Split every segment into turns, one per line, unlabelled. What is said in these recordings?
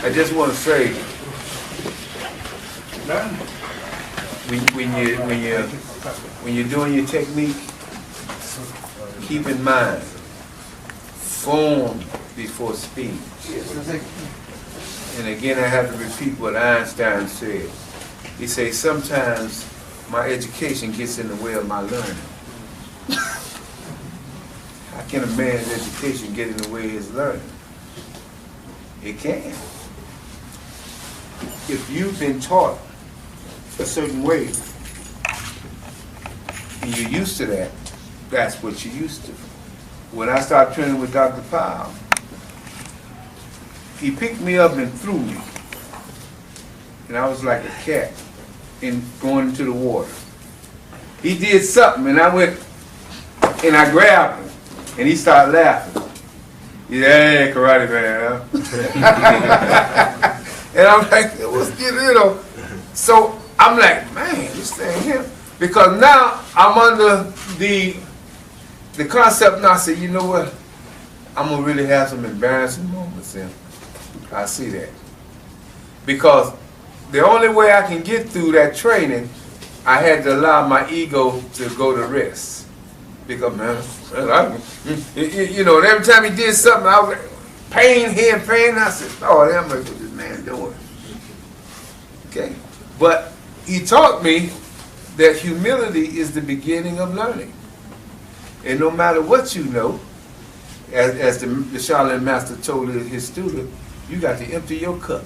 I just want to say, when you're doing your technique, keep in mind, form before speech. And again, I have to repeat what Einstein said. He says, sometimes my education gets in the way of my learning. How can a man's education get in the way of his learning? It can. If you've been taught a certain way, and you're used to that, that's what you're used to. When I started training with Dr. Powell, he picked me up and threw me. And I was like a cat going into the water. He did something, and I went, and I grabbed him, and he started laughing. Yeah, karate man, huh? And I'm like, so I'm like, man, this thing here. Because now I'm under the concept now, I say, you know what? I'm going to really have some embarrassing moments here. I see that. Because the only way I can get through that training, I had to allow my ego to go to rest. Because, man, and every time he did something, I was like, pain here, pain. I said, oh, damn, what this man doing? Okay? But he taught me that humility is the beginning of learning. And no matter what you know, as the Shaolin master told his student, you got to empty your cup.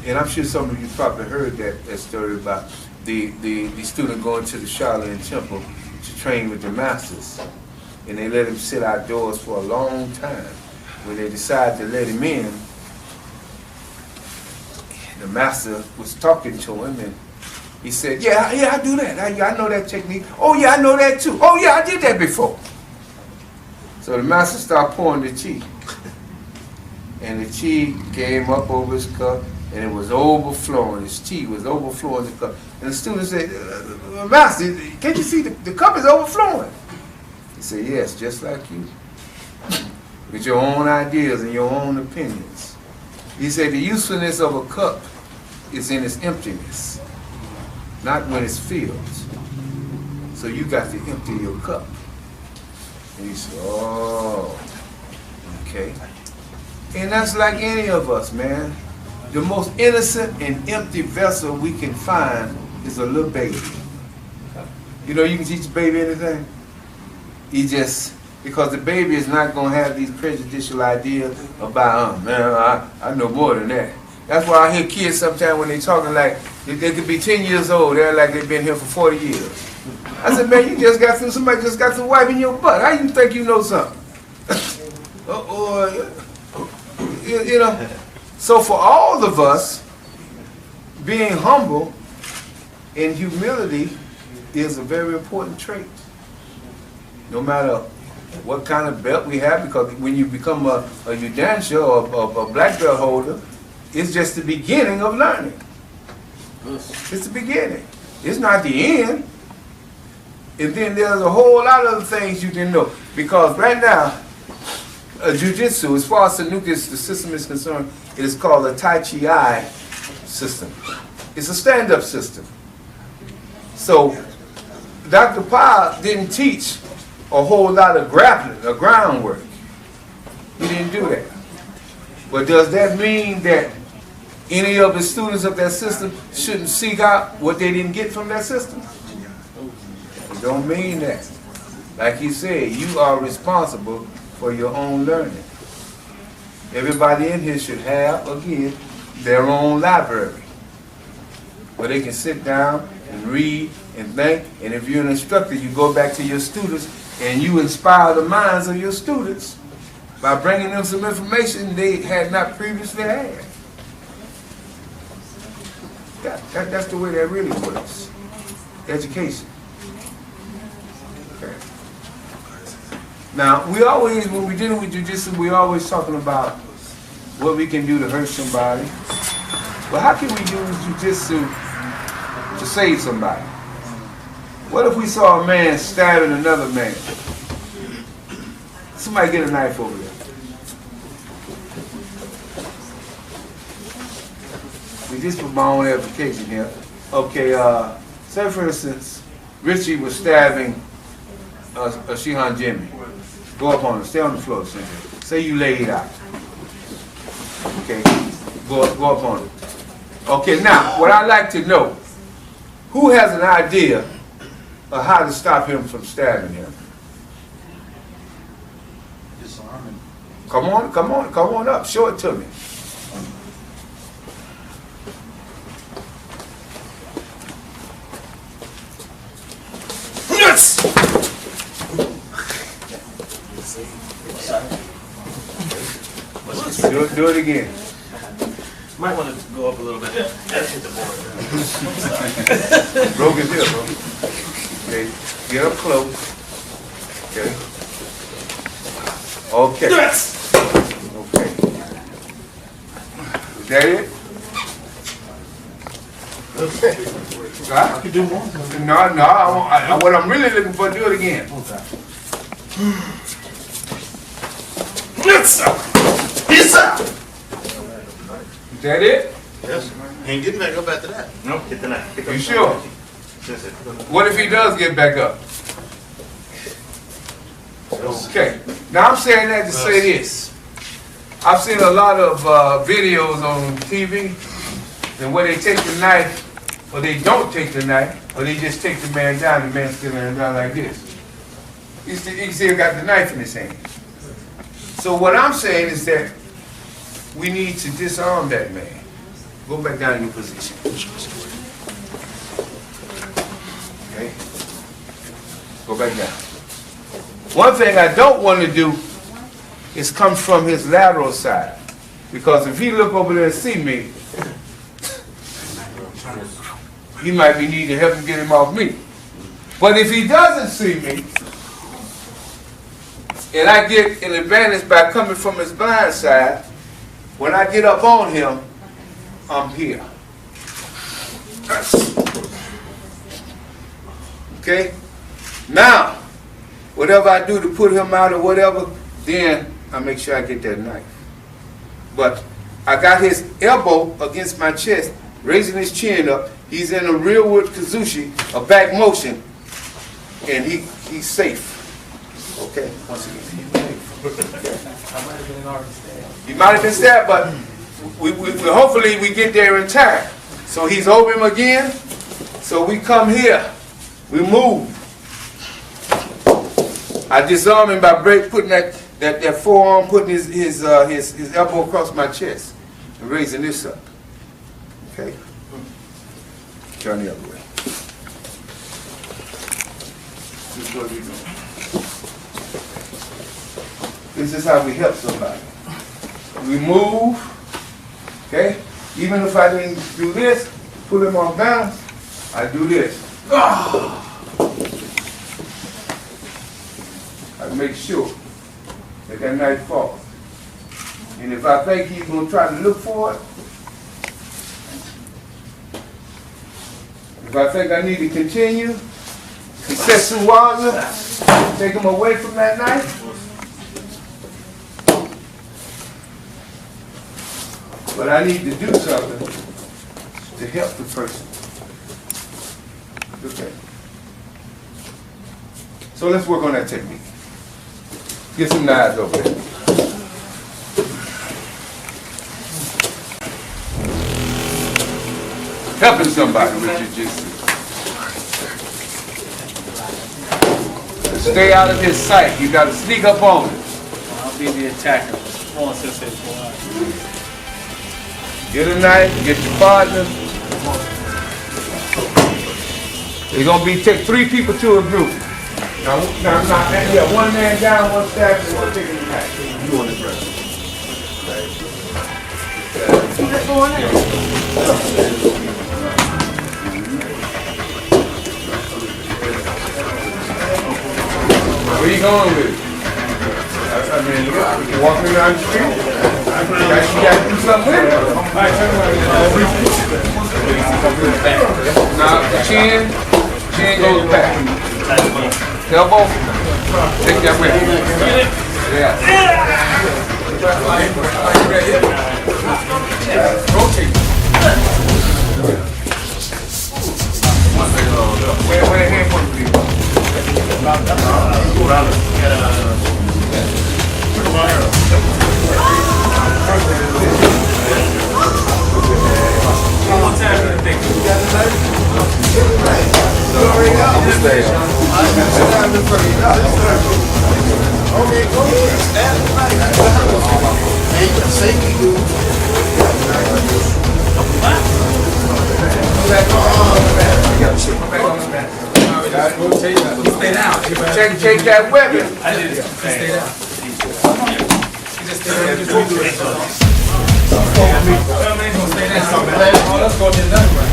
And I'm sure some of you probably heard that story about the student going to the Shaolin temple to train with the masters. And they let him sit outdoors for a long time. When they decided to let him in, the master was talking to him, and he said, yeah, I do that. I know that technique. Oh, yeah, I know that too. Oh, yeah, I did that before. So the master started pouring the chi. And the chi came up over his cup, and it was overflowing. His chi was overflowing the cup. And the student said, Master, can't you see the cup is overflowing? He said, yes, just like you. With your own ideas and your own opinions. He said the usefulness of a cup is in its emptiness, not when it's filled. So you got to empty your cup. And he said, oh, okay. And that's like any of us, man. The most innocent and empty vessel we can find is a little baby. You know, you can teach a baby anything. Because the baby is not going to have these prejudicial ideas about, man, I know more than that. That's why I hear kids sometimes when they're talking like, they could be 10 years old, they're like they've been here for 40 years. I said, man, somebody just got through wiping your butt. How you think you know something? So for all of us, being humble and humility is a very important trait. No matter what kind of belt we have, because when you become a Udansha or a black belt holder, it's just the beginning of learning. It's the beginning. It's not the end. And then there's a whole lot of other things you can know. Because right now, Jiu-Jitsu, as far as the system is concerned, it is called a Tai Chi system. It's a stand-up system. So Dr. Powell didn't teach a whole lot of grappling, or groundwork. He didn't do that. But does that mean that any of the students of that system shouldn't seek out what they didn't get from that system? It don't mean that. Like he said, you are responsible for your own learning. Everybody in here should have, again, their own library, where they can sit down and read and think. And if you're an instructor, you go back to your students and you inspire the minds of your students by bringing them some information they had not previously had. That's the way that really works. Education. Okay. Now, when we're dealing with Jiu-Jitsu, we're always talking about what we can do to hurt somebody. Well, how can we use Jiu-Jitsu to save somebody? What if we saw a man stabbing another man? Somebody get a knife over there. This for my own edification here. Okay, say for instance, Richie was stabbing Shihan Jimmy. Go up on him, stay on the floor, Cynthia. Say you lay it out. Okay, go up on him. Okay, now, what I'd like to know, who has an idea of how to stop him from stabbing him?
Disarming.
Come on up, show it to me. Do it again.
Might want to go up a little bit. Hit the board.
Broke his hip, bro. Okay, get up close. Okay. Okay.
Yes!
Okay. Is that it? Huh?
You do more?
No, what I'm really looking for, do it again.
Yes, sir! Yes, sir!
Is that it?
Yes. Ain't getting back up after that. Nope, get the knife.
You sure?
Yes, sir.
What if he does get back up? Okay. Now I'm saying that to say this. I've seen a lot of videos on TV and where they take the knife, or they don't take the knife, or they just take the man down, the man's still laying down like this. He still got the knife in his hand. So what I'm saying is that we need to disarm that man. Go back down in your position. Okay? Go back down. One thing I don't want to do is come from his lateral side. Because if he look over there and see me, he might be needing help to get him off me. But if he doesn't see me, and I get an advantage by coming from his blind side, when I get up on him, I'm here. Okay? Now, whatever I do to put him out or whatever, then I make sure I get that knife. But I got his elbow against my chest, raising his chin up. He's in a rearward kazushi, a back motion, and he's safe. Okay? Once again, he's safe. He might have been stabbed, but we hopefully we get there in time. So he's over him again. So we come here. We move. I disarm him by putting that forearm, putting his elbow across my chest and raising this up. Okay? Turn the other way. This is what we do. This is how we help somebody. We move, okay? Even if I didn't do this, pull him off balance, I do this. I make sure that that knife falls. And if I think he's going to try to look for it, if I think I need to continue, Setsu Waza, take him away from that knife. But I need to do something to help the person. Okay. So let's work on that technique. Get some knives over there. Helping somebody with your jiu-jitsu. Stay out of his sight. You got to sneak up on him.
I'll be the attacker. Come on, Sensei.
Get a knife, get your partner. It's going to be take 3 people to a group. Now, one man down, one staff, and one taking the knife. You on the ground. Where you going with it? I mean, you walking around the street? You got to do something with it. Now, the chin goes back. Elbow, take that with you. Yeah. Rotate. Where hand one please?
One more time, you think.
Okay, go ahead. Stand right. Hey, say you do.
Stay down.
Check that weapon.
I did it. Stay down. Let's go to the other one.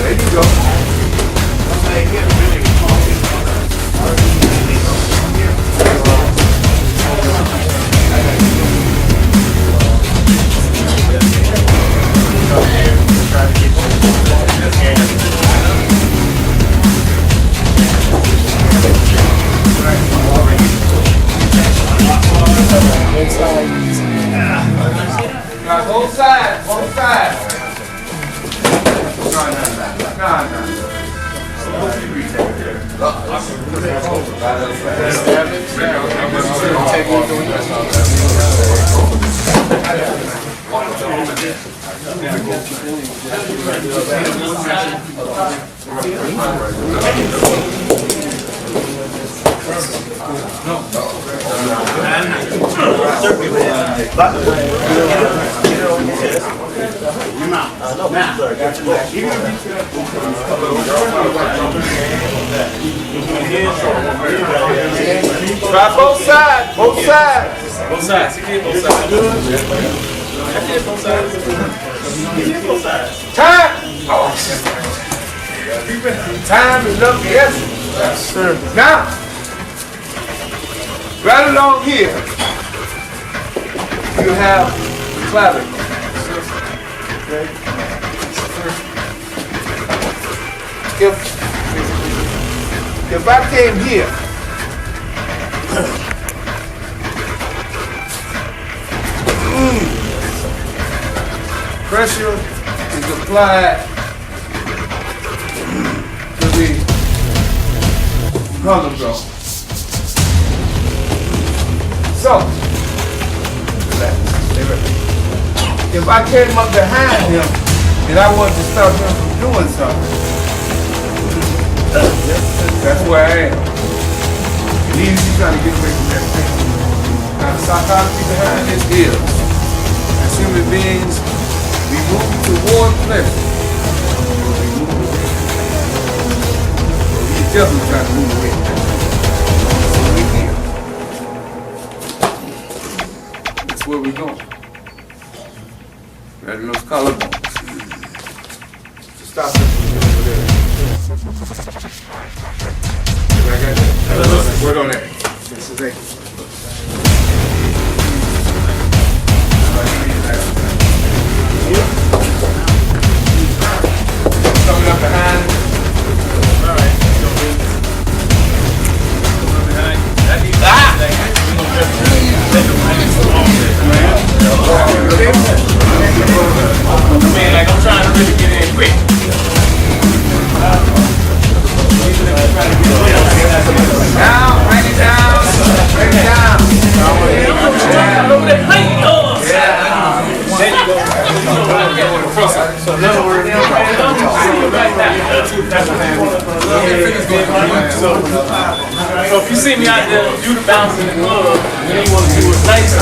There you go. Both sides, both sides. Try both sides, both sides.
Both sides. You get both sides. I did both sides. You did both sides.
Time! Time is of the essence. Yes, sir. Now, right along here, you have the clavicle. Okay. If I came here, pressure is applied to the collarbone. So, relax, stay ready. If I came up behind him and I wanted to stop him from doing something, that's where I am. And he's trying to get away from that thing. Now the psychology behind this is, as human beings, we move toward pleasure. He's definitely trying to move away. So we're here. That's where we're going. Right in those collarbones. So stop this over there. I got that. Work on that. This is it. Coming up behind.
All right. Like I'm trying to really get in quick.
Down, bring it down, bring it down.
Over there, hey,
So in other words,
so if you see me out there, you the bounce in the club, and you want to do it nice,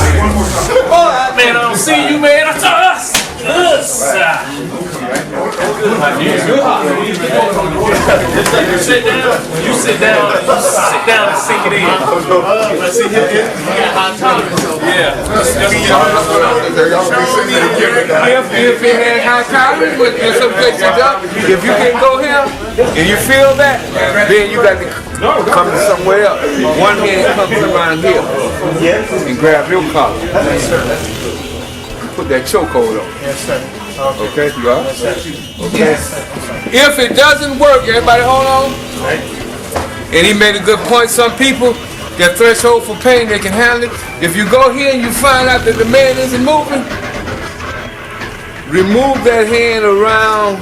man, I don't see you, man. That's us. You sit down. You sit down and sink it in. See, you got hot topics. Yeah.
If it had high calories, but there's some places up, if you can go here and you feel that, then you got to come to somewhere else. One hand comes around here and grab your collar. Put that chokehold on.
yes, sir.
Okay, you are? Okay. If it doesn't work, everybody hold on. And he made a good point. Some people, their threshold for pain, they can handle it. If you go here and you find out that the man isn't moving, remove that hand around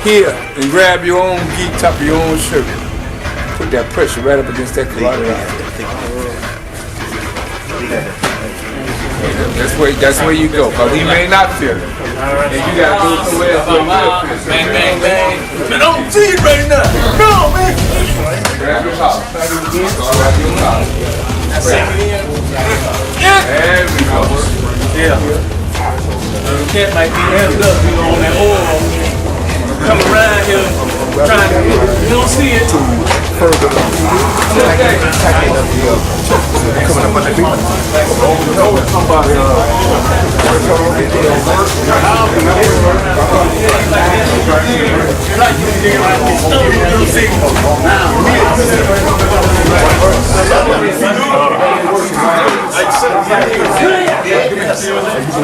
here and grab your own gi, top of your own shirt. Put that pressure right up against that carotid artery. That's where you go, but he may not feel it. And you gotta go somewhere else where you feel it.
Bang, bang, bang. Man, I don't see it right now. No, man.
Grab your collar. Grab your collar. There we go.
Yeah. The cat might be hemmed up, you know, on that oil. Come around here, trying to, you don't see it.
Further up. Attacking up the coming up underneath.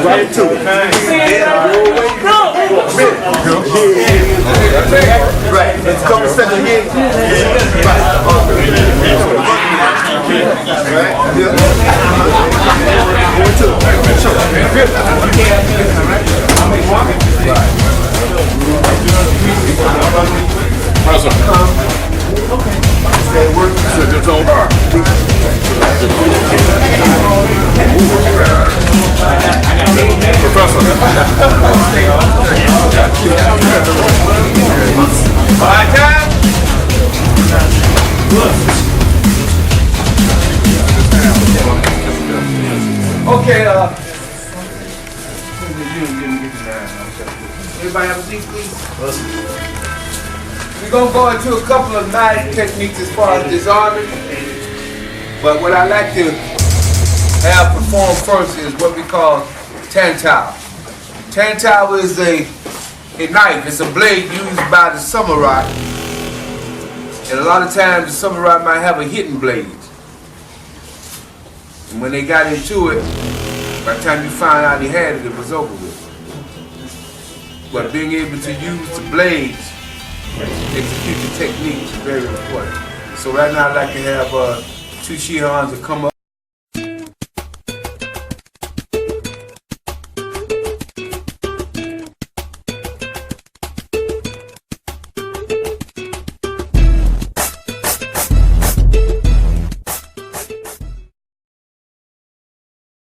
Right to it. Right. It's coming second here.
Okay, everybody have a seat, please? We're going to go into a couple of knife techniques as far as disarming. But what I like to have performed first is what we call tantile. Tantile is a knife. It's a blade used by the samurai. And a lot of times the samurai might have a hidden blade. And when they got into it, by the time you find out he had it, it was over with. But being able to use the blades, execute the technique is very important. So right now I'd like to have two Shihans to come up.